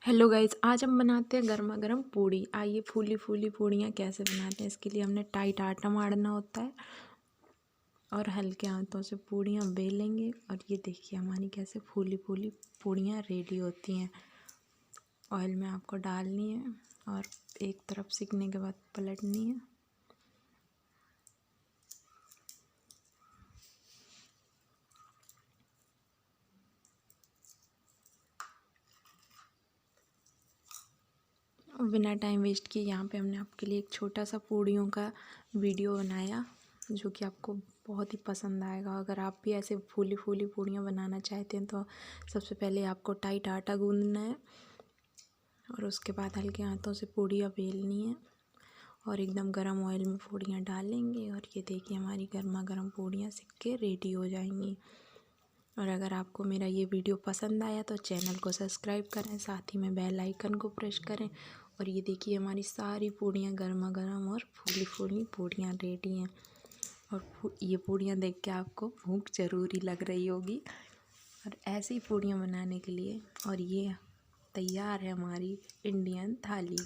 Hello guys, आज हम बनाते हैं गर्मा गर्म पूड़ी। आइए फूली फूली पूड़ियाँ कैसे बनाते हैं। इसके लिए हमने टाइट आटा मारना होता है और हल्के हाथों से पूड़ियाँ बेलेंगे। और ये देखिए हमारी कैसे फूली फूली पूड़ियाँ रेडी होती हैं। ऑयल में आपको डालनी है और एक तरफ सिकने के बाद पलटनी है। बिना टाइम वेस्ट किए यहाँ पे हमने आपके लिए एक छोटा सा पूड़ियों का वीडियो बनाया जो कि आपको बहुत ही पसंद आएगा। अगर आप भी ऐसे फूली फूली पूड़ियाँ बनाना चाहते हैं तो सबसे पहले आपको टाइट आटा गूंदना है और उसके बाद हल्के हाथों से पूड़ियाँ बेलनी है और एकदम गरम ऑयल में पूड़ियाँ डालेंगे। और ये देखिए हमारी गर्मा गर्म पूड़ियाँ सिक के रेडी हो जाएंगी। और अगर आपको मेरा ये वीडियो पसंद आया तो चैनल को सब्सक्राइब करें, साथ ही में बेल आइकन को प्रेस करें। और ये देखिए हमारी सारी पूड़ियाँ गर्मा गर्म और फूली फूली पूड़ियाँ रेडी हैं। और ये पूड़ियाँ देख के आपको भूख ज़रूरी लग रही होगी और ऐसी पूड़ियाँ बनाने के लिए। और ये तैयार है हमारी इंडियन थाली।